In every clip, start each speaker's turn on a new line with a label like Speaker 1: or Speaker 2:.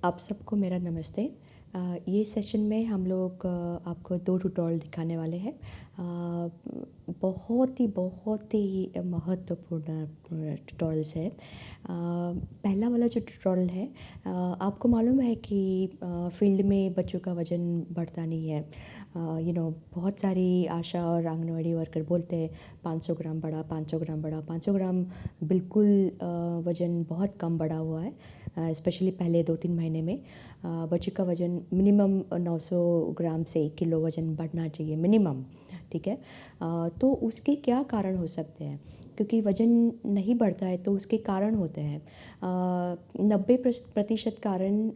Speaker 1: आप सबको मेरा नमस्ते। ये सेशन में हम लोग आपको 2 ट्यूटोरियल दिखाने वाले हैं। बहुत ही महत्वपूर्ण ट्यूटोरियल्स है। पहला वाला जो ट्यूटोरियल है, आपको मालूम है कि फील्ड में बच्चों का वज़न बढ़ता नहीं है। बहुत सारी आशा और आंगनवाड़ी वर्कर बोलते हैं 500 ग्राम बढ़ा, 500 ग्राम बढ़ा, 500 ग्राम बिल्कुल वज़न बहुत कम बढ़ा हुआ है। स्पेशली पहले 2-3 महीने में बच्चे का वज़न मिनिमम 900 ग्राम से 1 किलो वज़न बढ़ना चाहिए मिनिमम, ठीक है। तो उसके क्या कारण हो सकते हैं? क्योंकि वज़न नहीं बढ़ता है तो उसके कारण होते हैं। 90% कारण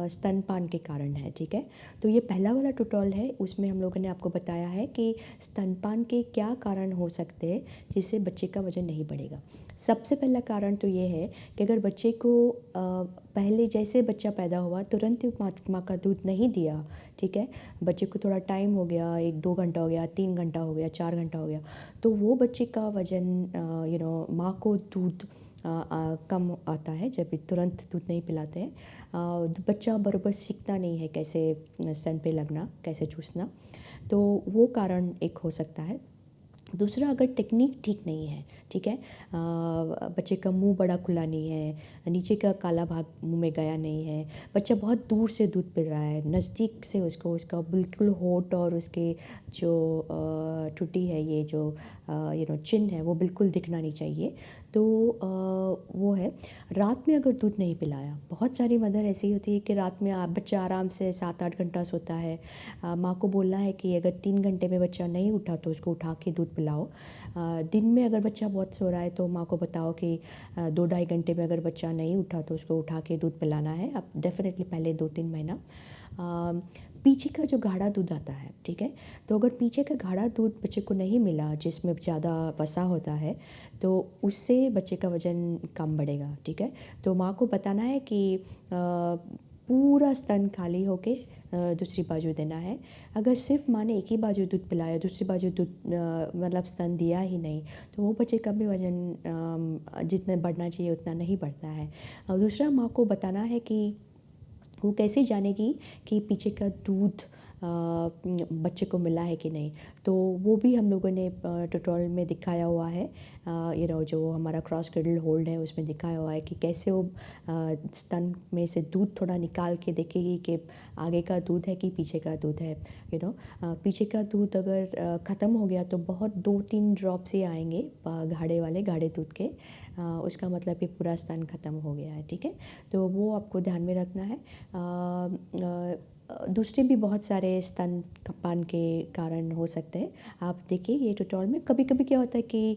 Speaker 1: स्तनपान के कारण है, ठीक है। तो ये पहला वाला ट्यूटोरियल है, उसमें हम लोगों ने आपको बताया है कि स्तनपान के क्या कारण हो सकते हैं जिससे बच्चे का वज़न नहीं बढ़ेगा। सबसे पहला कारण तो ये है कि अगर बच्चे को पहले जैसे बच्चा पैदा हुआ तुरंत ही माँ का दूध नहीं दिया, ठीक है। बच्चे को थोड़ा टाइम हो गया, 1-2 घंटा हो गया, 3 घंटा हो गया, 4 घंटा हो गया, तो वो बच्चे का वज़न माँ को दूध कम आता है जब भी तुरंत दूध नहीं पिलाते हैं। बच्चा बराबर सीखता नहीं है कैसे स्तन पे लगना, कैसे चूसना, तो वो कारण एक हो सकता है। दूसरा, अगर टेक्निक ठीक नहीं है, ठीक है, बच्चे का मुंह बड़ा खुला नहीं है, नीचे का काला भाग मुंह में गया नहीं है, बच्चा बहुत दूर से दूध पी रहा है, नज़दीक से उसको उसका बिल्कुल होंठ और उसके जो टूटी है, ये जो चिन्ह है वो बिल्कुल दिखना नहीं चाहिए। तो वो है। रात में अगर दूध नहीं पिलाया, बहुत सारी मदर ऐसी होती है कि रात में बच्चा आराम से 7-8 घंटा सोता है। माँ को बोलना है कि अगर 3 घंटे में बच्चा नहीं उठा तो उसको उठा के दूध पिलाओ। दिन में अगर बच्चा बहुत सो रहा है तो माँ को बताओ कि 2-2.5 घंटे में अगर बच्चा नहीं उठा तो उसको उठा के दूध पिलाना है। अब डेफिनेटली पहले 2-3 महीना। पीछे का जो गाढ़ा दूध आता है, ठीक है, तो अगर पीछे का गाढ़ा दूध बच्चे को नहीं मिला जिसमें ज़्यादा वसा होता है तो उससे बच्चे का वज़न कम बढ़ेगा, ठीक है। तो माँ को बताना है कि पूरा स्तन खाली होके दूसरी बाजू देना है। अगर सिर्फ माँ ने एक ही बाजू दूध पिलाया, दूसरी बाजू दूध मतलब स्तन दिया ही नहीं, तो वो बच्चे का भी वज़न जितना बढ़ना चाहिए उतना नहीं बढ़ता है। और दूसरा, माँ को बताना है कि वो कैसे जानेगी कि पीछे का दूध बच्चे को मिला है कि नहीं। तो वो भी हम लोगों ने ट्यूटोरियल में दिखाया हुआ है। जो हमारा क्रॉस क्रेडल होल्ड है उसमें दिखाया हुआ है कि कैसे वो स्तन में से दूध थोड़ा निकाल के देखेगी कि आगे का दूध है कि पीछे का दूध है। पीछे का दूध अगर ख़त्म हो गया तो बहुत 2-3 ड्रॉप्स ही आएंगे गाढ़े दूध के। उसका मतलब कि पूरा स्तन ख़त्म हो गया है, ठीक है। तो वो आपको ध्यान में रखना है। दूसरे भी बहुत सारे स्तनपान के कारण हो सकते हैं। आप देखिए ये ट्यूटोरियल में कभी कभी क्या होता है कि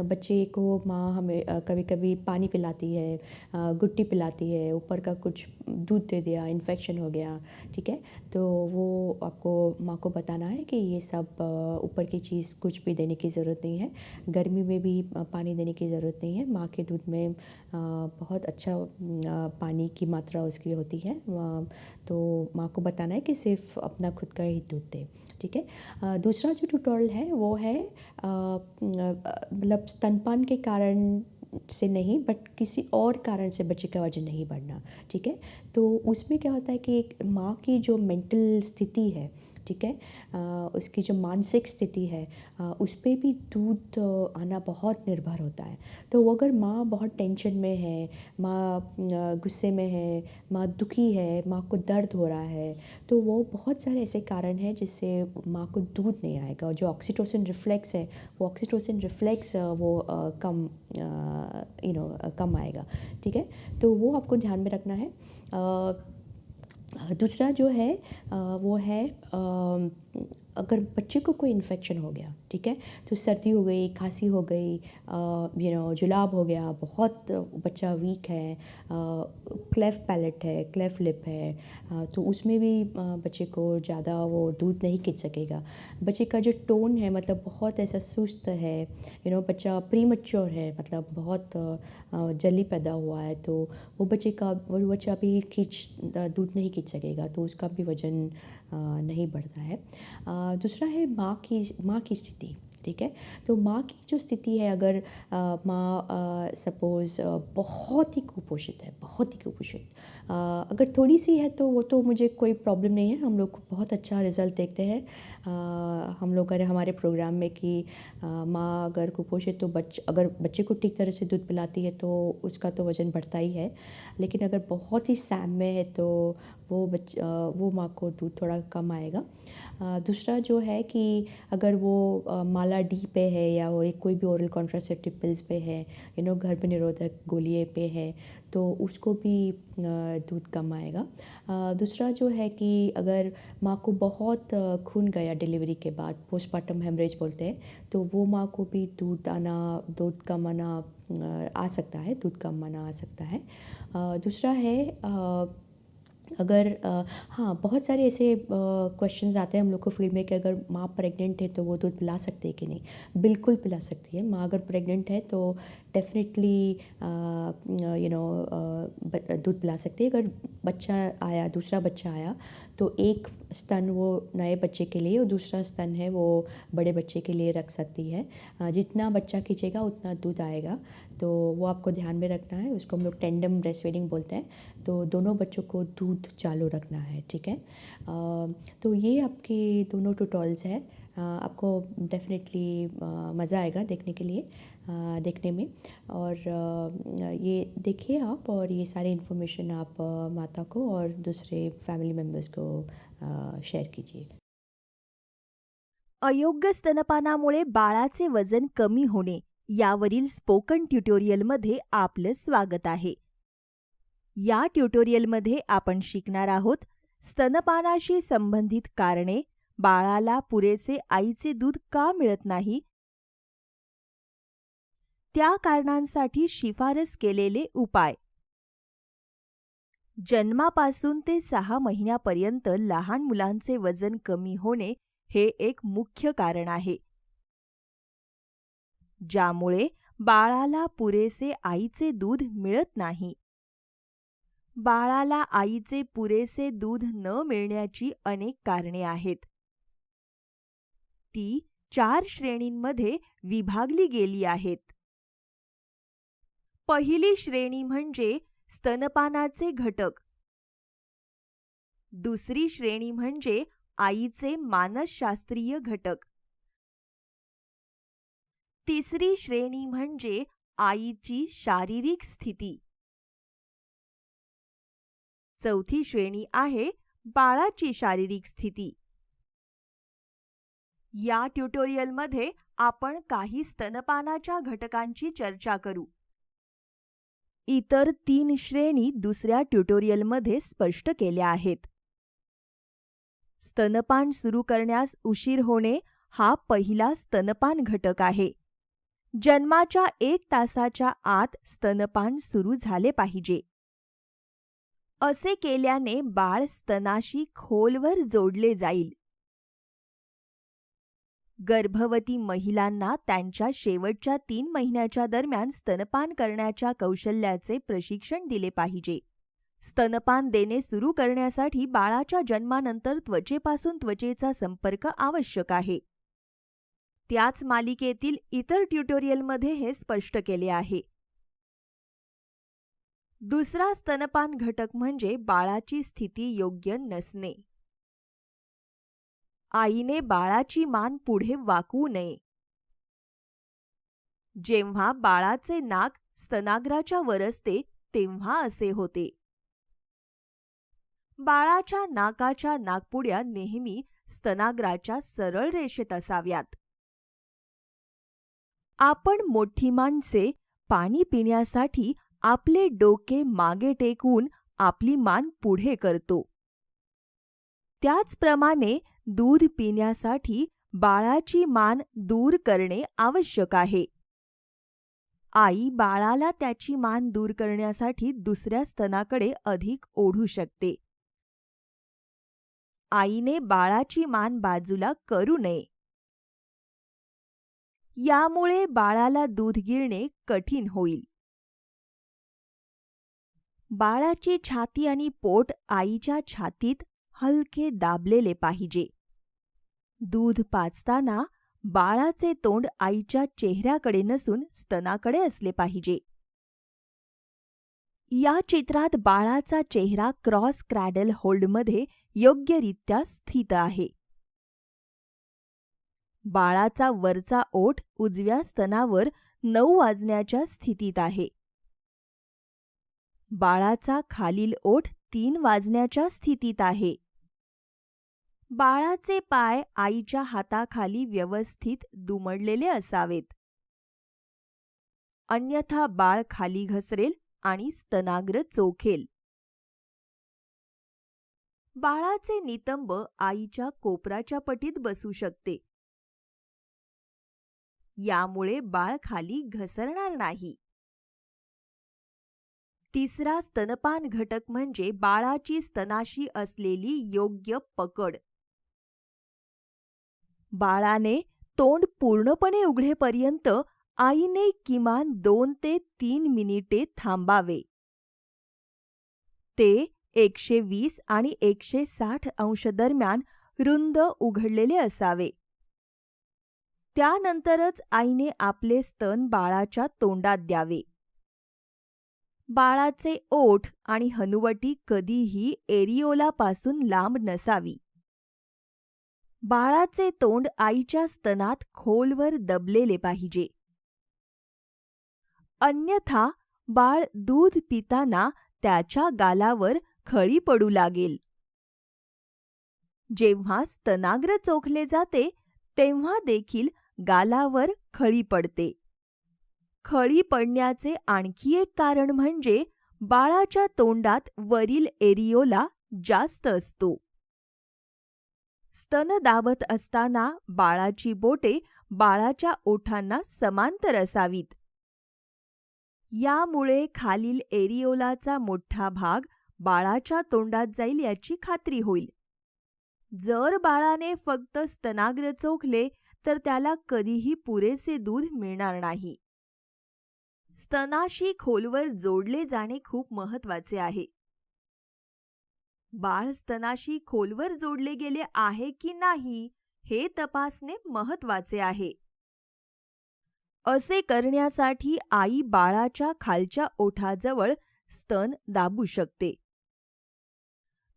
Speaker 1: बच्चे को माँ हमें कभी कभी पानी पिलाती है, गुट्टी पिलाती है, ऊपर का कुछ दूध दे दिया, इन्फेक्शन हो गया, ठीक है। तो वो आपको माँ को बताना है कि ये सब ऊपर की चीज़ कुछ भी देने की ज़रूरत नहीं है। गर्मी में भी पानी देने की ज़रूरत नहीं है। माँ के दूध में बहुत अच्छा पानी की मात्रा उसकी होती है। तो माँ को बताना है कि सिर्फ अपना खुद का ही दूध दे, ठीक है। दूसरा जो ट्यूटोरियल है वो है मतलब स्तनपान के कारण से नहीं बट किसी और कारण से बच्चे का वजन नहीं बढ़ना, ठीक है। तो उसमें क्या होता है कि एक माँ की जो मेंटल स्थिति है, ठीक है, उसकी जो मानसिक स्थिति है, उस पर भी दूध आना बहुत निर्भर होता है। तो वो अगर माँ बहुत टेंशन में है, माँ गुस्से में है, माँ दुखी है, माँ को दर्द हो रहा है, तो वो बहुत सारे ऐसे कारण हैं जिससे माँ को दूध नहीं आएगा। और जो ऑक्सीटोसिन रिफ्लेक्स है, वो ऑक्सीटोसिन रिफ्लेक्स वो कम आएगा, ठीक है। तो वो आपको ध्यान में रखना है। दूसरा जो है वो है अगर बच्चे को कोई इन्फेक्शन हो गया, ठीक है, तो सर्दी हो गई, खांसी हो गई, जुलाब हो गया, बहुत बच्चा वीक है, क्लेफ पैलेट है, क्लेफ लिप है, तो उसमें भी बच्चे को ज़्यादा वो दूध नहीं खींच सकेगा। बच्चे का जो टोन है मतलब बहुत ऐसा सुस्त है, बच्चा प्री मैच्योर है, मतलब बहुत जल्दी पैदा हुआ है, तो वो बच्चा भी दूध नहीं खींच सकेगा, तो उसका भी वज़न नहीं बढ़ता है। दूसरा है माँ की स्थिति, ठीक है। तो माँ की जो स्थिति है, अगर माँ सपोज़ बहुत ही कुपोषित है, बहुत ही कुपोषित, अगर थोड़ी सी है तो वो तो मुझे कोई प्रॉब्लम नहीं है, हम लोग को बहुत अच्छा रिज़ल्ट देखते हैं। हम लोग अगर हमारे प्रोग्राम में कि माँ अगर कुपोषित तो अगर बच्चे को ठीक तरह से दूध पिलाती है तो उसका तो वज़न बढ़ता ही है। लेकिन अगर बहुत ही सैम में है तो वो माँ को दूध थोड़ा कम आएगा। दूसरा जो है कि अगर वो माला डी पे है या और एक कोई भी ओरल कॉन्ट्रासेप्टिव पिल्स पे है, गर्भ निरोधक गोलियों पे है, तो उसको भी दूध कम आएगा। दूसरा जो है कि अगर माँ को बहुत खून गया डिलीवरी के बाद, पोस्टमार्टम हेमरेज बोलते हैं, तो वो माँ को भी दूध कम आना आ सकता है, दूध कम आना आ सकता है। दूसरा है अगर हाँ, बहुत सारे ऐसे क्वेश्चंस आते हैं हम लोग को फील्ड में कि अगर माँ प्रेग्नेंट है तो वो दूध पिला सकती है कि नहीं। बिल्कुल पिला सकती है। माँ अगर प्रेग्नेंट है तो डेफिनेटली दूध पिला सकती है। अगर दूसरा बच्चा आया तो एक स्तन वो नए बच्चे के लिए और दूसरा स्तन है वो बड़े बच्चे के लिए रख सकती है। जितना बच्चा खींचेगा उतना दूध आएगा, तो वो आपको ध्यान में रखना है। उसको हम लोग टेंडम ब्रेस्ट फीडिंग बोलते हैं। तो दोनों बच्चों को दूध चालू रखना है, ठीक है। तो ये आपके दोनों ट्यूटोरियल्स है। आपको डेफिनेटली मज़ा आएगा देखने में। और ये देखिए आप, और ये सारी इन्फॉर्मेशन आप माता को और दूसरे फैमिली मेम्बर्स को शेयर कीजिए।
Speaker 2: अयोग्य स्तनपानामुळे बाळाचे वजन कमी होणे यावरील स्पोकन ट्युटोरियलमध्ये आपलं स्वागत आहे. या ट्युटोरियलमध्ये आपण शिकणार आहोत स्तनपानाशी संबंधित कारणे, बाळाला पुरेसे आईचे दूध का मिळत नाही, त्या कारणांसाठी शिफारस केलेले उपाय. जन्मापासून ते 6 महिन्यापर्यंत लहान मुलांचे वजन कमी होणे हे एक मुख्य कारण आहे, ज्यामुळे बाळाला पुरेसे आईचे दूध मिळत नाही. बाळाला आईचे पुरेसे दूध न मिळण्याची अनेक कारणे आहेत. ती 4 श्रेणींमध्ये विभागली गेली आहेत. पहिली श्रेणी म्हणजे स्तनपानाचे घटक. दुसरी श्रेणी म्हणजे आईचे मानसशास्त्रीय घटक. तिसरी श्रेणी म्हणजे आईची शारीरिक स्थिती. चौथी श्रेणी आहे बाळाची शारीरिक स्थिती. या ट्युटोरियलमध्ये आपण काही स्तनपानाच्या घटकांची चर्चा करू. इतर 3 श्रेणी दुसऱ्या ट्युटोरियलमध्ये स्पष्ट केल्या आहेत. स्तनपान सुरू करण्यास उशीर होणे हा पहिला स्तनपान घटक आहे. जन्माच्या 1 तासाच्या आत स्तनपान सुरू झाले पाहिजे. असे केल्याने बाळ स्तनाशी खोलवर जोडले जाईल. गर्भवती महिलांना त्यांच्या शेवटच्या 3 महिन्याच्या दरम्यान स्तनपान करण्याच्या कौशल्याचे प्रशिक्षण दिले पाहिजे. स्तनपान देणे सुरू करण्यासाठी बाळाच्या जन्मानंतर त्वचेपासून त्वचेचा संपर्क आवश्यक आहे. त्याच मालिकेतील इतर ट्युटोरियलमध्ये हे स्पष्ट केले आहे. दुसरा स्तनपान घटक म्हणजे बाळाची स्थिती योग्य नसणे. आईने बाळाची मान पुढे वाकवू नये. जेव्हा बाळाचे नाक स्तनाग्राच्या वर असते तेव्हा असे होते. बाळाच्या नाकाच्या नाकपुड्या नेहमी स्तनाग्राच्या सरळ रेषेत असाव्यात. आपण मोठी माणसे पाणी पिण्यासाठी आपले डोके मागे टेकवून आपली मान पुढे करतो. त्याचप्रमाणे दूध पिण्यासाठी बाळाची मान दूर करणे आवश्यक आहे. आई बाळाला त्याची मान दूर करण्यासाठी दुसऱ्या स्तनाकडे अधिक ओढू शकते. आईने बाळाची मान बाजूला करू नये. यामुळे बाळाला दूध गिळणे कठीण होईल. बाळाची छाती आणि पोट आईच्या छातीत हलके दाबलेले पाहिजे. दूध पाजताना बाळाचे तोंड आईच्या चेहऱ्याकडे नसून स्तनाकडे असले पाहिजे. या चित्रात बाळाचा चेहरा क्रॉस क्रॅडल होल्डमध्ये योग्यरित्या स्थित आहे. बाळाचा वरचा ओठ उजव्या स्तनावर 9 वाजण्याच्या स्थितीत आहे. बाळाचा खालील ओठ 3 वाजण्याच्या स्थितीत आहे. बाळाचे पाय आईच्या हाताखाली व्यवस्थित दुमडलेले असावेत. अन्यथा बाळ खाली घसरेल आणि स्तनाग्र चोखेल. बाळाचे नितंब आईच्या कोपराच्या पटीत बसू शकते. यामुळे बाळ खाली घसरणार नाही. तिसरा स्तनपान घटक म्हणजे बाळाची स्तनाशी असलेली योग्य पकड. बाळाने तोंड पूर्णपणे उघडेपर्यंत आईने किमान 2 ते 3 मिनिटे थांबावे. ते 120 आणि 160 अंश दरम्यान रुंद उघडलेले असावे. त्यानंतरच आईने आपले स्तन बाळाच्या तोंडात द्यावे. बाळाचे ओठ आणि हनुवटी कधीही एरिओलापासून लांब नसावी. बाळाचे तोंड आईच्या स्तनात खोलवर दबलेले पाहिजे. अन्यथा बाळ दूध पिताना त्याच्या गालावर खळी पडू लागेल. जेव्हा स्तनाग्र चोखले जाते तेव्हा देखील गालावर खळी पडते. खळी पडण्याचे आणखी एक कारण म्हणजे बाळाच्या तोंडात वरील एरिओला जास्त असतो. स्तन दाबत असताना बाळाची बोटे बाळाच्या ओठांना समांतर असावीत. यामुळे खालील एरिओलाचा मोठा भाग बाळाच्या तोंडात जाईल याची खात्री होईल. जर बाळाने फक्त स्तनाग्र चोखले तर त्याला कधीही पुरेसे दूध मिळणार नाही. स्तनाशी खोलवर जोडले जाणे खूप महत्त्वाचे आहे. बाळ स्तनाशी खोलवर जोडले गेले आहे की नाही हे तपासणे महत्त्वाचे आहे. असे करण्यासाठी आई बाळाच्या खालच्या ओठाजवळ स्तन दाबू शकते.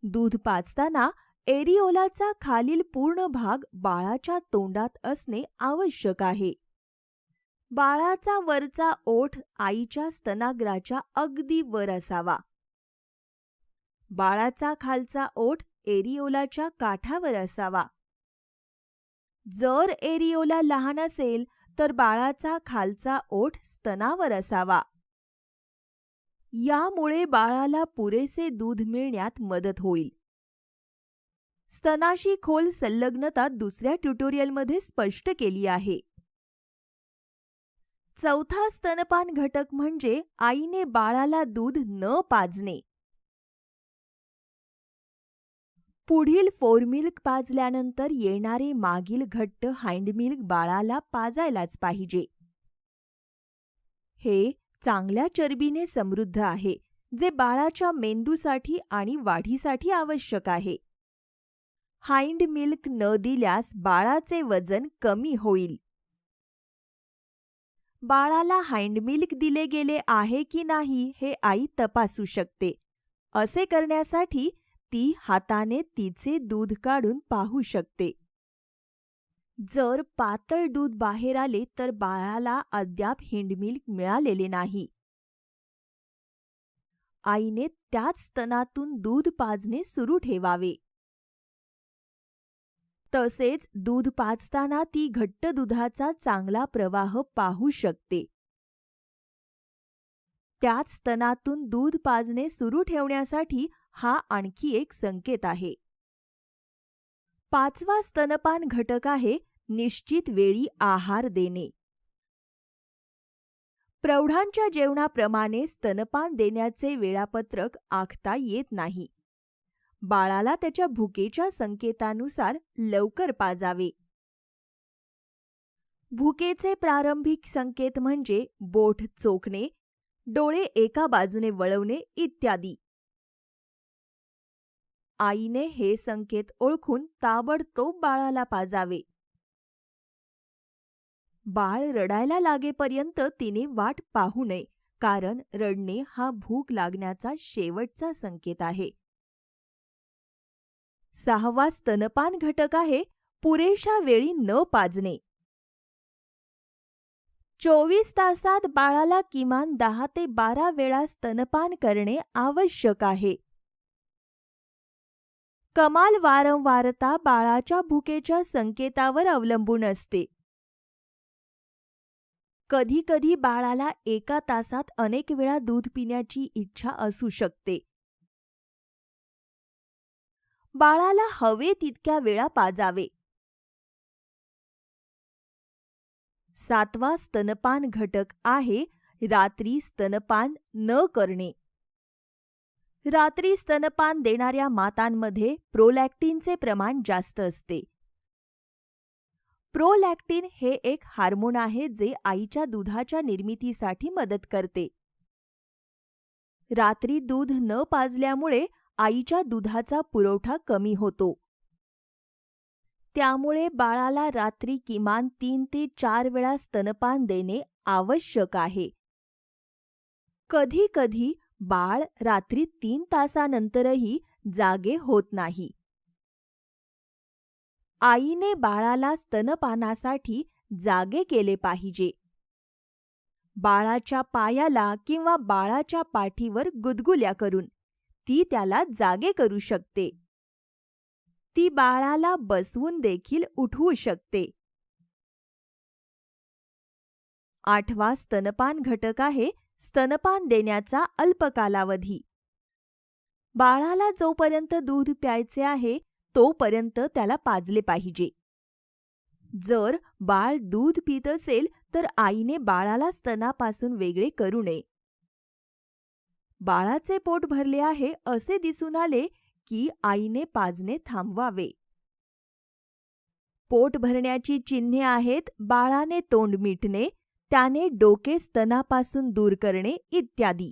Speaker 2: दूध पाजताना एरिओलाचा खालील पूर्ण भाग बाळाच्या तोंडात असणे आवश्यक आहे. बाळाचा वरचा ओठ आईच्या स्तनाग्राच्या अगदी वर असावा. बाळाचा खालचा ओठ एरिओलाच्या काठावर असावा. जर एरिओला लहान असेल तर बाळाचा खालचा ओठ स्तनावर असावा. यामुळे बाळाला पुरेसे दूध मिळण्यात मदत होईल. स्तनाशी खोल संलग्नता दुसऱ्या ट्युटोरियलमध्ये स्पष्ट केली आहे. चौथा स्तनपान घटक म्हणजे आईने बाळाला दूध न पाजणे. पुढील फोरमिल्क पाजल्यानंतर येणारे मागील घट्ट हाइंडमिल्क बाळाला पाजायलाच पाहिजे. हे चांगल्या चरबीने समृद्ध आहे, जे बाळाच्या मेंदूसाठी आणि वाढीसाठी आवश्यक आहे. हाइंड मिल्क न दिल्यास बाळाचे वजन कमी होईल. बाळाला हाइंड मिल्क दिले गेले आहे की नाही हे आई तपासू शकते. असे करण्यासाठी ती हाताने तिचे दूध काढून पाहू शकते. जर पातळ दूध बाहेर आले तर बाळाला अद्याप हिंड मिल्क मिळालेले नाही. आईने त्याच स्तनातून दूध पाजणे सुरू ठेवावे. तसेच दूध पाजताना ती घट्ट दुधाचा चांगला प्रवाह पाहू शकते. त्याच स्तनातून दूध पाजणे सुरू ठेवण्यासाठी हा आणखी एक संकेत आहे. पाचवा स्तनपान घटक आहे निश्चित वेळी आहार देणे. प्रौढांच्या जेवणाप्रमाणे स्तनपान देण्याचे वेळापत्रक आखता येत नाही. बाळाला त्याच्या भुकेच्या संकेतानुसार लवकर पाजावे. भुकेचे प्रारंभिक संकेत म्हणजे बोट चोखणे, डोळे एका बाजूने वळवणे इत्यादी. आईने हे संकेत ओळखून ताबडतोब बाळाला पाजावे. बाळ रडायला लागेपर्यंत तिने वाट पाहू नये, कारण रडणे हा भूक लागण्याचा शेवटचा संकेत आहे. 6वा स्तनपान घटक आहे पुरेशा वेळी न पाजणे. 24 तासात बाळाला किमान 10 ते 12 वेळा स्तनपान करणे आवश्यक आहे. कमाल वारंवारता बाळाच्या भुकेच्या संकेतावर अवलंबून असते. कधीकधी बाळाला एका तासात अनेक वेळा दूध पिण्याची इच्छा असू शकते. बाळाला हवे तितक्या वेळा पाजावे. 7वा स्तनपान घटक आहे रात्री स्तनपान न करणे. रात्री स्तनपान देणाऱ्या मातांमध्ये प्रोलॅक्टिनचे प्रमाण जास्त असते. प्रोलॅक्टिन हे एक हार्मोन आहे जे आईच्या दुधाच्या निर्मितीसाठी मदत करते. रात्री दूध न पाजल्यामुळे आईच्या दुधाचा पुरवठा कमी होतो. त्यामुळे बाळाला रात्री किमान 3 ते 4 वेळा स्तनपान देणे आवश्यक आहे. कधीकधी बाळ रात्री 3 तासानंतरही जागे होत नाही. आईने बाळाला स्तनपानासाठी जागे केले पाहिजे. बाळाच्या पायाला किंवा बाळाच्या पाठीवर गुदगुल्या करून ती त्याला जागे करू शकते. ती बाळाला बसवून देखील उठवू शकते. 8वा स्तनपान घटक आहे स्तनपान देण्याचा अल्प कालावधी. बाळाला जोपर्यंत दूध प्यायचे आहे तोपर्यंत त्याला पाजले पाहिजे. जर बाळ दूध पीत असेल तर आईने बाळाला स्तनापासून वेगळे करू नये. बाळाचे पोट भरले आहे असे दिसून आले की आईने पाजणे थांबवावे. पोट भरण्याची चिन्हे आहेत बाळाने तोंड मिटणे, त्याने डोके स्तनापासून दूर करणे इत्यादी.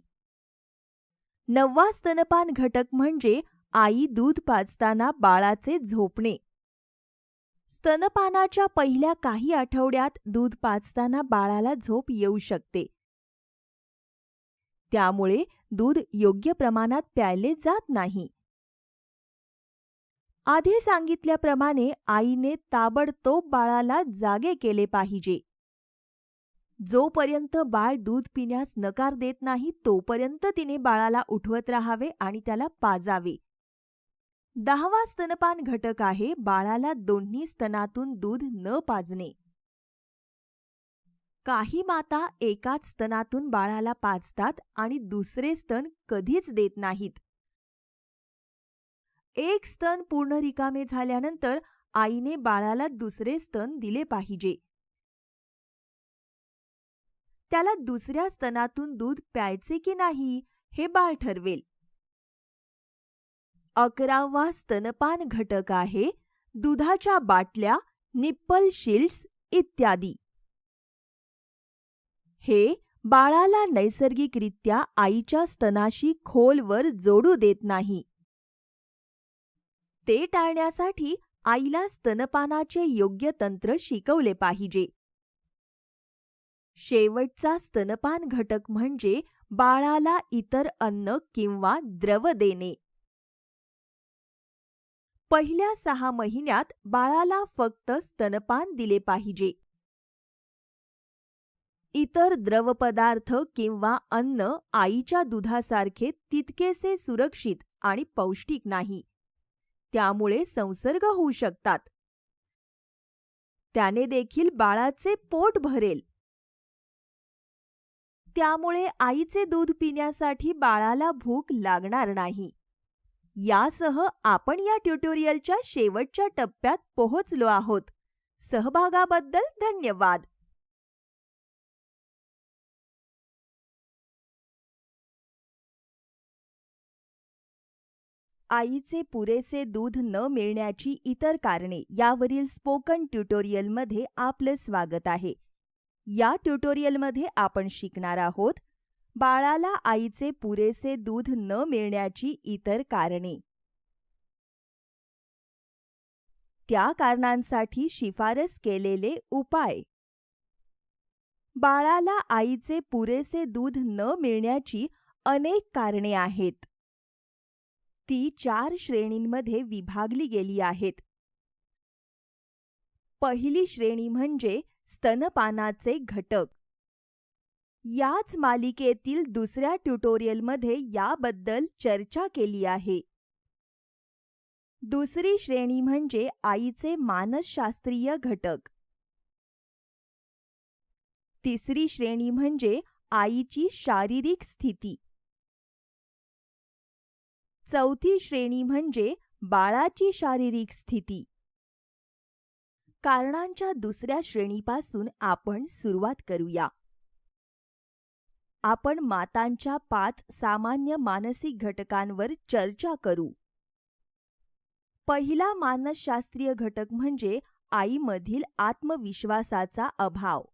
Speaker 2: 9वा स्तनपान घटक म्हणजे आई दूध पाजताना बाळाचे झोपणे. स्तनपानाच्या पहिल्या काही आठवड्यात दूध पाजताना बाळाला झोप येऊ शकते. त्यामुळे दूध योग्य प्रमाणात प्यायले जात नाही. आधी सांगितल्याप्रमाणे आईने ताबडतोब बाळाला जागे केले पाहिजे. जोपर्यंत बाळ दूध पिण्यास नकार देत नाही तोपर्यंत तिने बाळाला उठवत राहावे आणि त्याला पाजावे. 10वा स्तनपान घटक आहे बाळाला दोन्ही स्तनातून दूध न पाजणे. काही माता एकाच स्तनातून बाळाला पाजतात आणि दुसरे स्तन कधीच देत नाहीत. एक स्तन पूर्ण रिकामे झाल्यानंतर आईने बाळाला दुसरे स्तन दिले पाहिजे. त्याला दुसऱ्या स्तनातून दूध प्यायचे की नाही हे बाळ ठरवेल. 11वा स्तनपान घटक आहे दुधाच्या बाटल्या, निप्पल शील्ड्स इत्यादी. हे बाळाला नैसर्गिकरित्या आईच्या स्तनाशी खोलवर जोडू देत नाही. ते टाळण्यासाठी आईला स्तनपानाचे योग्य तंत्र शिकवले पाहिजे. शेवटचा स्तनपान घटक म्हणजे बाळाला इतर अन्न किंवा द्रव देणे. पहिल्या 6 महिन्यात बाळाला फक्त स्तनपान दिले पाहिजे. इतर द्रवपदार्थ किंवा अन्न आईच्या दुधासारखे तितकेसे सुरक्षित आणि पौष्टिक नाही. त्यामुळे संसर्ग होऊ शकतात. त्याने देखील बाळाचे पोट भरेल. त्यामुळे आईचे दूध पिण्यासाठी बाळाला भूक लागणार नाही. यासह आपण या ट्युटोरियलच्या शेवटच्या टप्प्यात पोहोचलो आहोत. सहभागाबद्दल धन्यवाद. आईचे पुरेसे दूध न मिळण्याची इतर कारणे यावरील स्पोकन ट्युटोरियलमध्ये आपलं स्वागत आहे. या ट्युटोरियलमध्ये आपण शिकणार आहोत बाळाला आईचे पुरेसे दूध न मिळण्याची इतर कारणे. त्या कारणांसाठी शिफारस केलेले उपाय. बाळाला आईचे पुरेसे दूध न मिळण्याची अनेक कारणे आहेत. ती 4 श्रेणींमध्ये विभागली गेली आहेत. पहिली श्रेणी म्हणजे स्तनपानाचे घटक. याच मालिकेतील दुसऱ्या ट्युटोरियलमध्ये याबद्दल चर्चा केली आहे. दुसरी श्रेणी म्हणजे आईचे मानसशास्त्रीय घटक. तिसरी श्रेणी म्हणजे आईची शारीरिक स्थिती. चौथी श्रेणी म्हणजे बाळाची शारीरिक स्थिती. कारणांच्या दुसऱ्या श्रेणीपासून आपण सुरुवात करूया. आपण मातांच्या 5 सामान्य मानसिक घटकांवर चर्चा करू. पहिला मानसशास्त्रीय घटक म्हणजे आईमधील आत्मविश्वासाचा अभाव.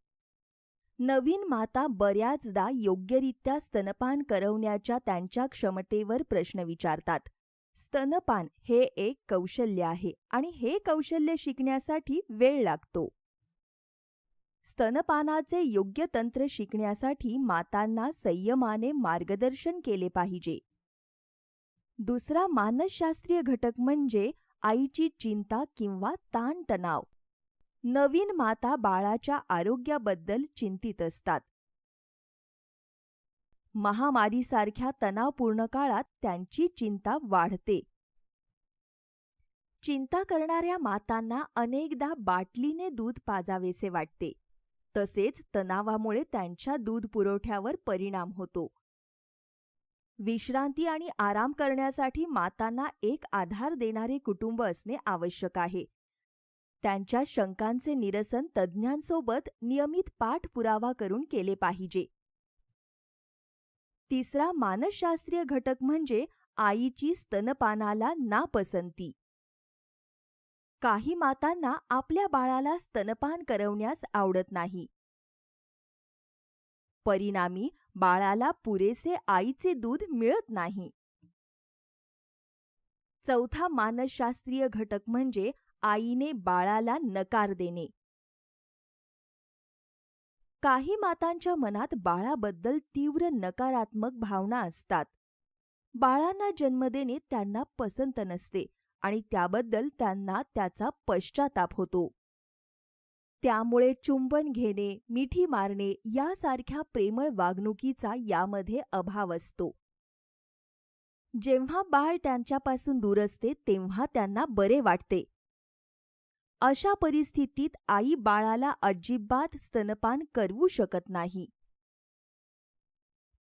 Speaker 2: नवीन माता बऱ्याचदा योग्यरित्या स्तनपान करवण्याच्या त्यांच्या क्षमतेवर प्रश्न विचारतात. स्तनपान हे एक कौशल्य आहे आणि हे कौशल्य शिकण्यासाठी वेळ लागतो. स्तनपानाचे योग्य तंत्र शिकण्यासाठी मातांना संयमाने मार्गदर्शन केले पाहिजे. दुसरा मानसशास्त्रीय घटक म्हणजे आईची चिंता किंवा ताणतणाव. नवीन माता बाळाच्या आरोग्याबद्दल चिंतित असतात. महामारीसारख्या तणावपूर्ण काळात त्यांची चिंता वाढते. चिंता करणाऱ्या मातांना अनेकदा बाटलीने दूध पाजावेसे वाटते. तसेच तणावामुळे त्यांच्या दूध पुरवठ्यावर परिणाम होतो. विश्रांती आणि आराम करण्यासाठी मातांना एक आधार देणारे कुटुंब असणे आवश्यक आहे. त्यांच्या शंकांचे निरसन तज्ज्ञांसोबत नियमित पाठपुरावा करून केले पाहिजे. तिसरा मानसशास्त्रीय घटक म्हणजे आईची स्तनपानाला नापसंती. काही मातांना आपल्या बाळाला स्तनपान करवण्यास आवडत नाही. परिणामी बाळाला पुरेसे आईचे दूध मिळत नाही. चौथा मानसशास्त्रीय घटक म्हणजे आईने बाळाला नकार देणे. काही मातांच्या मनात बाळाबद्दल तीव्र नकारात्मक भावना असतात. बाळांना जन्म देणे त्यांना पसंत नसते आणि त्याबद्दल त्यांना त्याचा पश्चाताप होतो. त्यामुळे चुंबन घेणे, मिठी मारणे यासारख्या प्रेमळ वागणुकीचा यामध्ये अभाव असतो. जेव्हा बाळ त्यांच्यापासून दूर असते तेव्हा त्यांना बरे वाटते. अशा परिस्थितीत आई बाळाला अजिबात स्तनपान करवू शकत नाही.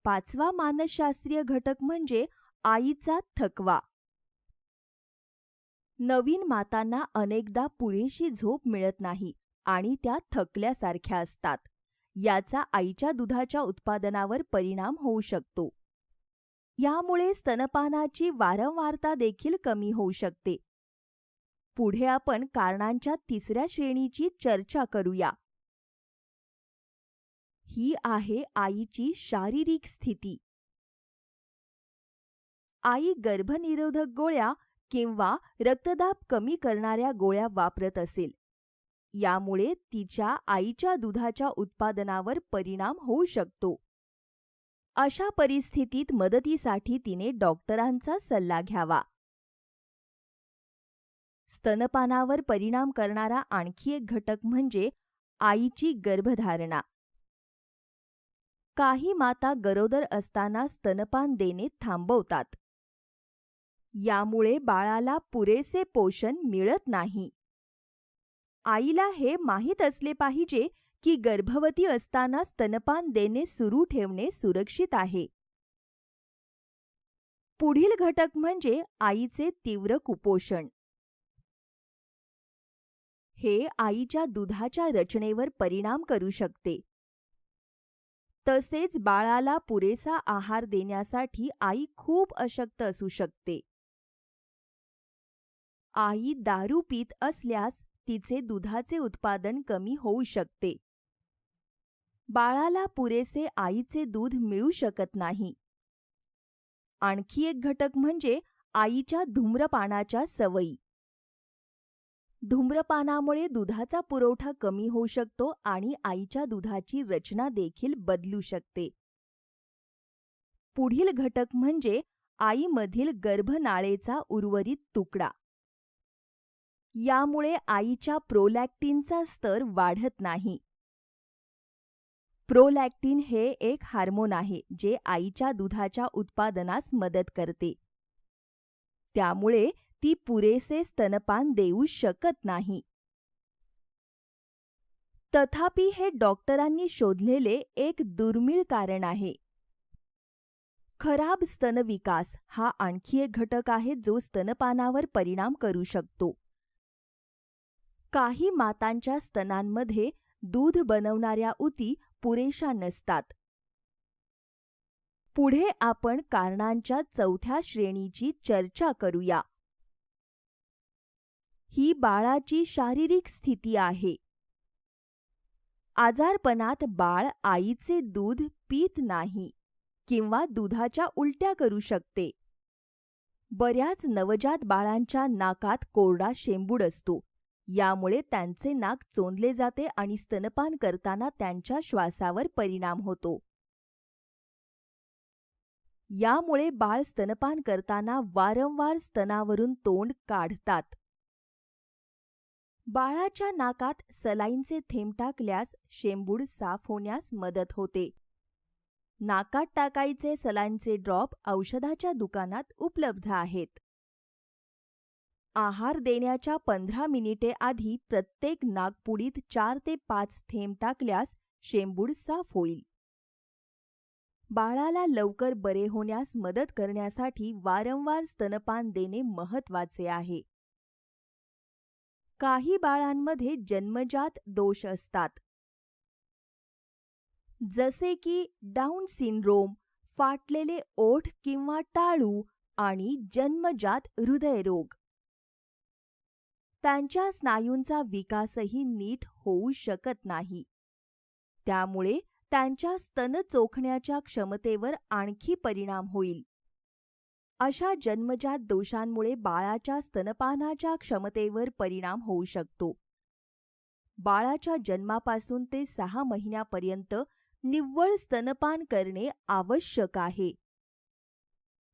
Speaker 2: पाचवा मानसशास्त्रीय घटक म्हणजे आईचा थकवा. नवीन मातांना अनेकदा पुरेशी झोप मिळत नाही आणि त्या थकल्यासारख्या असतात. याचा आईच्या दुधाच्या उत्पादनावर परिणाम होऊ शकतो. यामुळे स्तनपानाची वारंवारता देखील कमी होऊ शकते. पुढे आपण कारणांच्या तिसऱ्या श्रेणीची चर्चा करूया. ही आहे आईची शारीरिक स्थिती. आई गर्भनिरोधक गोळ्या किंवा रक्तदाब कमी करणाऱ्या गोळ्या वापरत असेल. यामुळे तिच्या आईच्या दुधाच्या उत्पादनावर परिणाम होऊ शकतो. अशा परिस्थितीत मदतीसाठी तिने डॉक्टरांचा सल्ला घ्यावा. स्तनपानावर परिणाम करणारा आणखी एक घटक म्हणजे आईची गर्भधारणा. काही माता गरोदर असताना स्तनपान देणे थांबवतात. यामुळे बाळाला पुरेसे पोषण मिळत नाही. आईला हे माहीत असले पाहिजे की गर्भवती असताना स्तनपान देणे सुरू ठेवणे सुरक्षित आहे. पुढील घटक म्हणजे आईचे तीव्र कुपोषण. हे आईच्या दुधाच्या रचनेवर परिणाम करू शकते. तसेच बाळाला पुरेसा आहार देण्यासाठी आई खूप अशक्त असू शकते. आई दारू पीत असल्यास तिचे दुधाचे उत्पादन कमी होऊ शकते. बाळाला पुरेसे आईचे दूध मिळू शकत नाही. आणखी एक घटक म्हणजे आईच्या धूम्रपानाच्या सवयी. धूम्रपानामुळे दुधाचा पुरवठा कमी होऊ शकतो आणि आईच्या दुधाची रचना देखील बदलू शकते. पुढील घटक म्हणजे आईमधील गर्भनाळेचा उर्वरित तुकडा. यामुळे आईच्या प्रोलॅक्टिनचा स्तर वाढत नाही. प्रोलॅक्टिन हे एक हार्मोन आहे जे आईच्या दुधाच्या उत्पादनास मदत करते. त्यामुळे ती पुरेसे स्तनपान देऊ शकत नाही. तथापि हे डॉक्टरांनी शोधलेले एक दुर्मिळ कारण आहे. खराब स्तनविकास हा आणखी एक घटक आहे जो स्तनपानावर परिणाम करू शकतो. काही मातांच्या स्तनांमध्ये दूध बनवणाऱ्या ऊती पुरेशा नसतात. पुढे आपण कारणांच्या चौथ्या श्रेणीची चर्चा करूया. ही बाळाची शारीरिक स्थिती आहे. आजारपणात बाळ आईचे दूध पीत नाही किंवा दुधाच्या उलट्या करू शकते. बऱ्याच नवजात बाळांच्या नाकात कोरडा शेंबूड असतो. यामुळे त्यांचे नाक चोंदले जाते आणि स्तनपान करताना त्यांच्या श्वासावर परिणाम होतो. यामुळे बाळ स्तनपान करताना वारंवार स्तनावरून तोंड काढतात. बाळाच्या नाकात सलाईनचे थेंब टाकल्यास शेंबूड साफ होण्यास मदत होते. नाकात टाकायचे सलाईनचे ड्रॉप औषधाच्या दुकानात उपलब्ध आहेत. आहार देण्याच्या 15 मिनिटे आधी प्रत्येक नाकपुडीत 4 ते 5 थेंब टाकल्यास शेंबूड साफ होईल. बाळाला लवकर बरे होण्यास मदत करण्यासाठी वारंवार स्तनपान देणे महत्त्वाचे आहे. काही बाळांमध्ये जन्मजात दोष असतात, जसे की डाऊन सिंड्रोम, फाटलेले ओठ किंवा टाळू आणि जन्मजात हृदयरोग. त्यांच्या स्नायूंचा विकासही नीट होऊ शकत नाही. त्यामुळे त्यांच्या स्तन चोखण्याच्या क्षमतेवर आणखी परिणाम होईल. अशा जन्मजात दोषांमुळे बाळाच्या स्तनपानाच्या क्षमतेवर परिणाम होऊ शकतो. बाळाच्या जन्मापासून ते 6 महिन्यापर्यंत निव्वळ स्तनपान करणे आवश्यक आहे.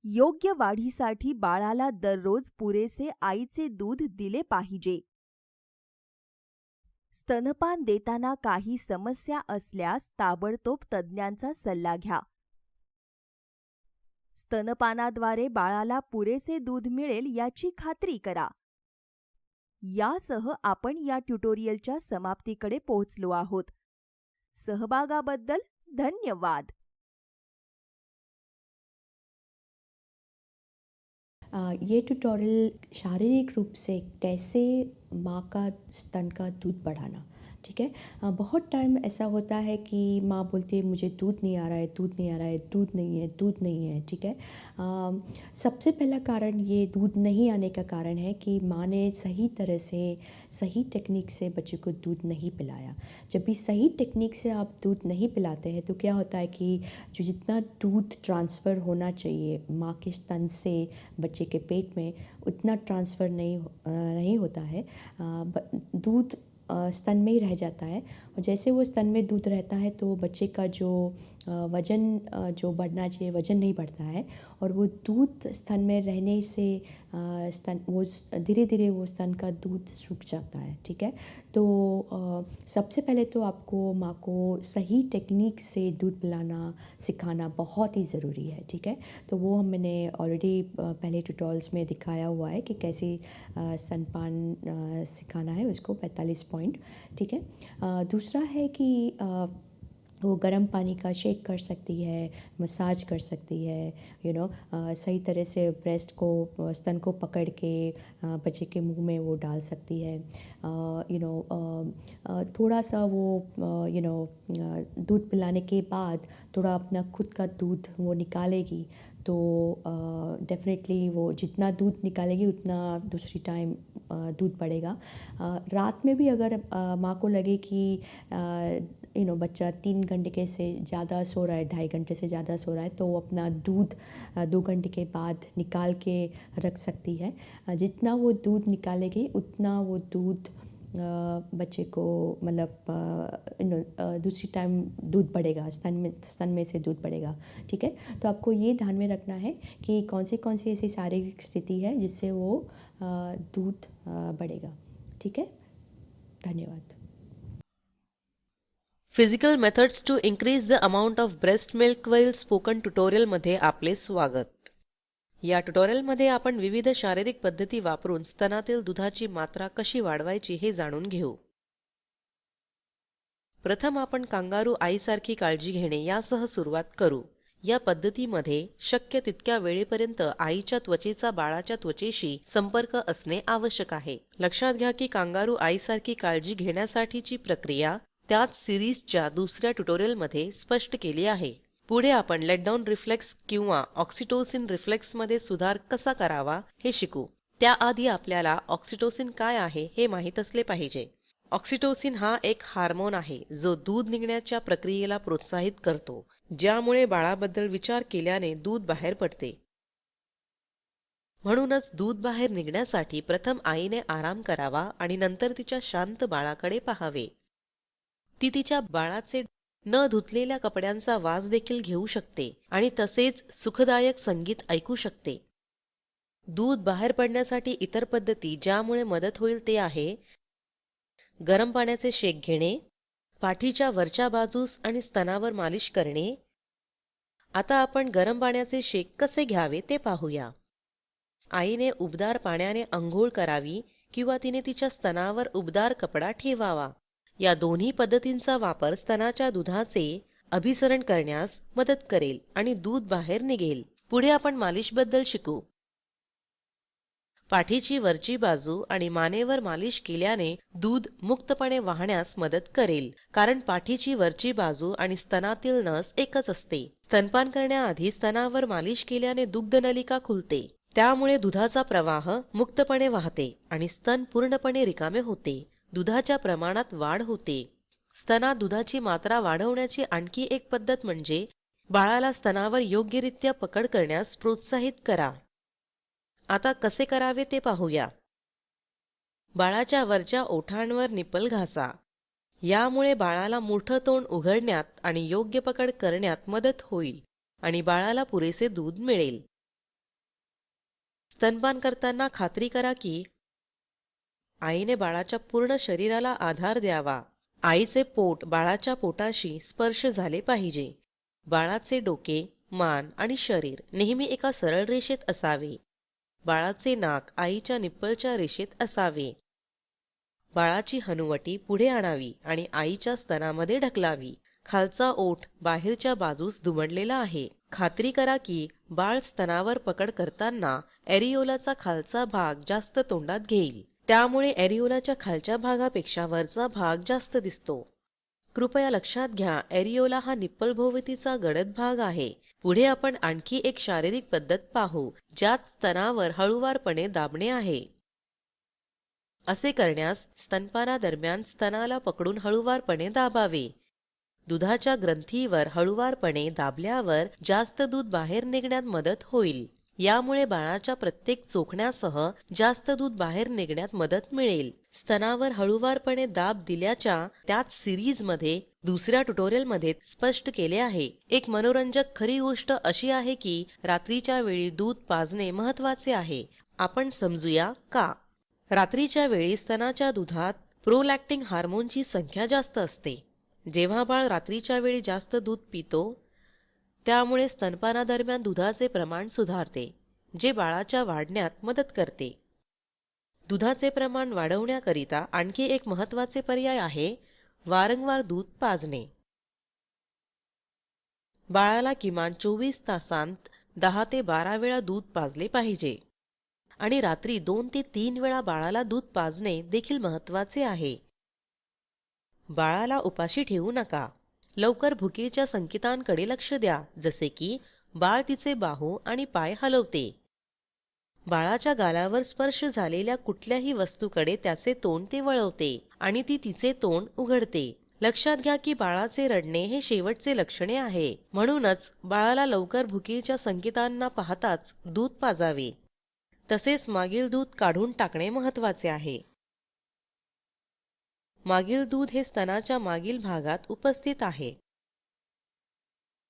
Speaker 2: योग्य वाढीसाठी बाळाला दररोज पुरेसे आईचे दूध दिले पाहिजे. स्तनपान देताना काही समस्या असल्यास ताबडतोब तज्ज्ञांचा सल्ला घ्या. स्तनपानाद्वारे बाळाला पुरेसे दूध मिळेल याची खात्री करा. यासह आपण या ट्युटोरियलच्या समाप्तीकडे पोहोचलो आहोत. सहभागाबद्दल धन्यवाद.
Speaker 1: ये ट्यूटोरियल शारीरिक रूप से कैसे माँ का स्तन का दूध बढ़ाना, ठीक है। बहुत टाइम ऐसा होता है कि माँ बोलती है मुझे दूध नहीं आ रहा है, दूध नहीं आ रहा है, दूध नहीं है, दूध नहीं है, ठीक है। सबसे पहला कारण ये दूध नहीं आने का कारण है कि माँ ने सही तरह से सही टेक्निक से बच्चे को दूध नहीं पिलाया। जब भी सही टेक्निक से आप दूध नहीं पिलाते हैं तो क्या होता है कि जो जितना दूध ट्रांसफ़र होना चाहिए माँ के स्तन से बच्चे के पेट में उतना ट्रांसफ़र नहीं होता है। दूध स्तन में ही रह जाता है और जैसे वो स्तन में दूध रहता है तो बच्चे का जो वज़न जो बढ़ना चाहिए वज़न नहीं बढ़ता है और वो दूध स्तन में रहने से स्तन वो धीरे धीरे वो स्तन का दूध सूख जाता है, ठीक है। तो सबसे पहले तो आपको माँ को सही टेक्निक से दूध पिलाना सिखाना बहुत ही ज़रूरी है, ठीक है। तो वो मैंने ऑलरेडी पहले ट्यूटोरियल्स में दिखाया हुआ है कि कैसे स्तनपान सिखाना है उसको 45 पॉइंट, ठीक है। दूसरा है कि वो गर्म पानी का शेक कर सकती है, मसाज कर सकती है, सही तरह से ब्रेस्ट को स्तन को पकड़ के बच्चे के मुंह में वो डाल सकती है। थोड़ा सा वो दूध पिलाने के बाद थोड़ा अपना खुद का दूध वो निकालेगी तो डेफिनेटली वो जितना दूध निकालेगी उतना दूसरी टाइम दूध बढ़ेगा। रात में भी अगर माँ को लगे कि बच्चा 3 घंटे के से ज़्यादा सो रहा है, 2.5 घंटे से ज़्यादा सो रहा है, तो वो अपना दूध 2 घंटे के बाद निकाल के रख सकती है। जितना वो दूध निकालेगी उतना वो दूध बच्चे को मतलब दूसरी टाइम दूध बढ़ेगा, स्तन में से दूध बढ़ेगा। ठीक है, तो आपको ये ध्यान में रखना है कि कौन सी ऐसी शारीरिक स्थिति है जिससे वो दूध बढ़ेगा। ठीक है, धन्यवाद।
Speaker 3: Physical methods to increase the amount of breast milk वरील स्पोकन ट्युटोरियलमध्ये आपले स्वागत. या ट्युटोरियलमध्ये आपण विविध शारीरिक पद्धती वापरून स्तनातील दुधाची मात्रा कशी वाढवायची हे जाणून घेऊ. प्रथम आपण कांगारू आईसारखी काळजी घेणे यासह सुरुवात करू. या पद्धतीमध्ये शक्य तितक्या वेळेपर्यंत आईच्या त्वचेचा बाळाच्या त्वचेशी संपर्क असणे आवश्यक आहे. लक्षात घ्या की कांगारू आईसारखी काळजी घेण्यासाठीची प्रक्रिया त्याच सिरीजच्या दुसऱ्या ट्युटोरियलमध्ये स्पष्ट केली आहे. पुढे आपण लेटडाऊन रिफ्लेक्स किंवा ऑक्सिटोसिन रिफ्लेक्समध्ये सुधार कसा करावा हे शिकू. त्याआधी आपल्याला ऑक्सिटोसिन काय आहे हे माहीत असले पाहिजे. ऑक्सिटोसिन हा एक हार्मोन आहे जो दूध निघण्याच्या प्रक्रियेला प्रोत्साहित करतो, ज्यामुळे बाळाबद्दल विचार केल्याने दूध बाहेर पडते. म्हणूनच दूध बाहेर निघण्यासाठी प्रथम आईने आराम करावा आणि नंतर तिच्या शांत बाळाकडे पाहावे. ती तिच्या बाळाचे न धुतलेल्या कपड्यांचा वास देखील घेऊ शकते आणि तसेच सुखदायक संगीत ऐकू शकते. दूध बाहेर पडण्यासाठी इतर पद्धती ज्यामुळे मदत होईल ते आहे गरम पाण्याचे शेक घेणे, पाठीच्या वरच्या बाजूस आणि स्तनावर मालिश करणे. आता आपण गरम पाण्याचे शेक कसे घ्यावे ते पाहूया. आईने उबदार पाण्याने अंघोळ करावी किंवा तिने तिच्या स्तनावर उबदार कपडा ठेवावा. या दोन्ही पद्धतींचा वापर स्तनाच्या दुधाचे अभिसरण करण्यास मदत करेल आणि दूध बाहेर निघेल. पुढे आपण मालिशबद्दल शिकू. पाठीची वरची बाजू आणि मानेवर मालिश केल्याने दूध मुक्तपणे वाहण्यास मदत करेल, कारण पाठीची वरची बाजू आणि स्तनातील नस एकच असते. स्तनपान करण्याआधी स्तनावर मालिश केल्याने दुग्धनलिका खुलते, त्यामुळे दुधाचा प्रवाह मुक्तपणे वाहते आणि स्तन पूर्णपणे रिकामे होते. दुधाच्या प्रमाणात वाढ होते. स्तनात दुधाची मात्रा वाढवण्याची आणखी एक पद्धत म्हणजे बाळाला स्तनावर योग्यरित्या पकड करण्यास प्रोत्साहित करा. आता कसे करावे ते पाहूया. बाळाच्या वरच्या ओठांवर निप्पल घासा. यामुळे बाळाला मोठं तोंड उघडण्यात आणि योग्य पकड करण्यात मदत होईल आणि बाळाला पुरेसे दूध मिळेल. स्तनपान करताना खात्री करा की आईने बाळाच्या पूर्ण शरीराला आधार द्यावा. आईचे पोट बाळाच्या पोटाशी स्पर्श झाले पाहिजे. बाळाचे डोके, मान आणि शरीर नेहमी एका सरळ रेषेत असावे. बाळाचे नाक आईच्या निप्पलच्या रेषेत असावे. बाळाची हनुवटी पुढे आणावी आणि आईच्या स्तनामध्ये ढकलावी. खालचा ओठ बाहेरच्या बाजूस दुमडलेला आहे. खात्री करा की बाळ स्तनावर पकड करताना एरिओलाचा खालचा भाग जास्त तोंडात घेईल. त्यामुळे एरिओलाच्या खालच्या भागापेक्षा वरचा भाग जास्त दिसतो. कृपया लक्षात घ्या, एरिओला हा निप्पलभोवतीचा गडद भाग आहे. पुढे आपण आणखी एक शारीरिक पद्धत पाहू, ज्यात स्तनावर हळूवारपणे दाबणे आहे. असे करण्यास स्तनपानादरम्यान स्तनाला पकडून हळूवारपणे दाबावे. दुधाच्या ग्रंथीवर हळूवारपणे दाबल्यावर जास्त दूध बाहेर निघण्यात मदत होईल. यामुळे बाळाच्या प्रत्येक चोखण्यासह जास्त दूध बाहेर निघण्यात मदत मिळेल. स्तनावर हळूवारपणे दाब दिल्याच्या त्याच सिरीजमध्ये दुसऱ्या ट्युटोरियलमध्ये स्पष्ट केले आहे. एक मनोरंजक खरी गोष्ट अशी आहे की रात्रीच्या वेळी दूध पाजणे महत्त्वाचे आहे. आपण समजूया का. रात्रीच्या वेळी स्तनाच्या दुधात प्रोलॅक्टिन हार्मोनची संख्या जास्त असते. जेव्हा बाळ रात्रीच्या वेळी जास्त दूध पितो, त्यामुळे स्तनपानादरम्यान दुधाचे प्रमाण सुधारते, जे बाळाच्या वाढण्यात मदत करते. दुधाचे प्रमाण वाढवण्याकरिता आणखी एक महत्त्वाचे पर्याय आहे वारंवार दूध पाजणे. बाळाला किमान 24 तासांत 10 ते 12 वेळा दूध पाजले पाहिजे आणि रात्री 2 ते 3 वेळा बाळाला दूध पाजणे देखील महत्त्वाचे आहे. बाळाला उपाशी ठेवू नका. लवकर भुकेच्या संकेतांकडे लक्ष द्या, जसे की बाळ तिचे बाहू आणि पाय हलवते. बाळाच्या गालावर स्पर्श झालेल्या कुठल्याही वस्तूकडे त्याचे तोंड ते वळवते आणि ती तिचे तोंड उघडते. लक्षात घ्या की बाळाचे रडणे हे शेवटचे लक्षणे आहे. म्हणूनच बाळाला लवकर भुकेच्या संकेतांना पाहताच दूध पाजावे. तसेच मागील दूध काढून टाकणे महत्त्वाचे आहे. मागील दूध हे स्तनाच्या मागील भागात उपस्थित आहे.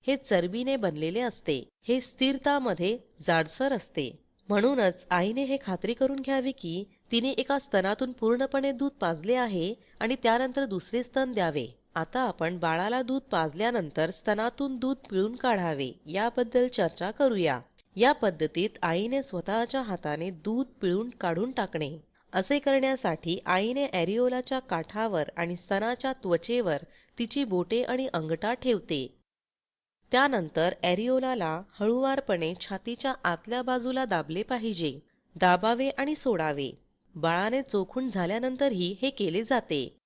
Speaker 3: हे चरबीने बनलेले असते. हे स्थिरतामध्ये जाडसर असते. म्हणूनच आईने हे खात्री करून घ्यावी की तिने एका स्तनातून पूर्णपणे दूध पाजले आहे आणि त्यानंतर दुसरे स्तन द्यावे. आता आपण बाळाला दूध पाजल्यानंतर स्तनातून दूध पिळून काढावे याबद्दल चर्चा करूया. या पद्धतीत आईने स्वतःच्या हाताने दूध पिळून काढून टाकणे. असे करण्यासाठी आईने ॲरिओलाच्या काठावर आणि स्तनाच्या त्वचेवर तिची बोटे आणि अंगठा ठेवते. त्यानंतर ॲरिओलाला हळूवारपणे छातीच्या आतल्या बाजूला दाबले पाहिजे. दाबावे आणि सोडावे. बाळाने चोखून झाल्यानंतरही हे केले जाते.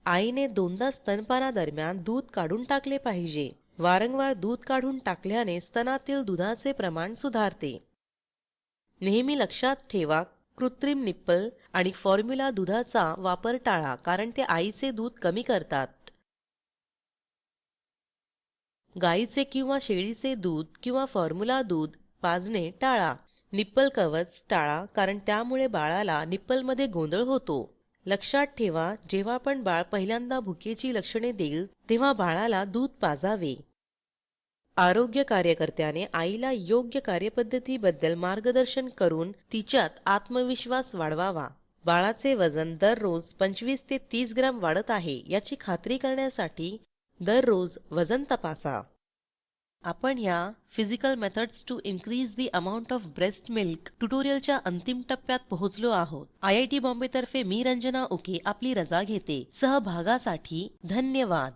Speaker 3: आईने दोनदा स्तनपानादरम्यान दूध काढून टाकले पाहिजे. वारंवार दूध काढून टाकल्याने स्तनातील दुधाचे प्रमाण सुधारते. नेहमी लक्षात ठेवा, कृत्रिम निप्पल आणि फॉर्म्युला दुधाचा वापर टाळा कारण ते आईचे दूध कमी करतात. गाईचे किंवा शेळीचे दूध किंवा फॉर्म्युला दूध पाजणे टाळा. निप्पल कवच टाळा कारण त्यामुळे बाळाला निप्पलमध्ये गोंधळ होतो. लक्षात ठेवा, जेव्हा पण बाळ पहिल्यांदा भुकेची लक्षणे देईल तेव्हा बाळाला दूध पाजावे. आरोग्य कार्यकर्त्याने आईला योग्य कार्यपद्धतीबद्दल मार्गदर्शन करून तिच्यात आत्मविश्वास वाढवावा. बाळाचे वजन दररोज 25 ते 30 ग्रॅम वाढत आहे याची खात्री करण्यासाठी दररोज वजन तपासा. आपण ह्या physical methods to increase the amount of breast milk ट्युटोरियलच्या अंतिम टप्प्यात पोहोचलो आहोत. IIT बॉम्बे तर्फे मी रंजना उके आपली रजा घेते. सहभागासाठी धन्यवाद.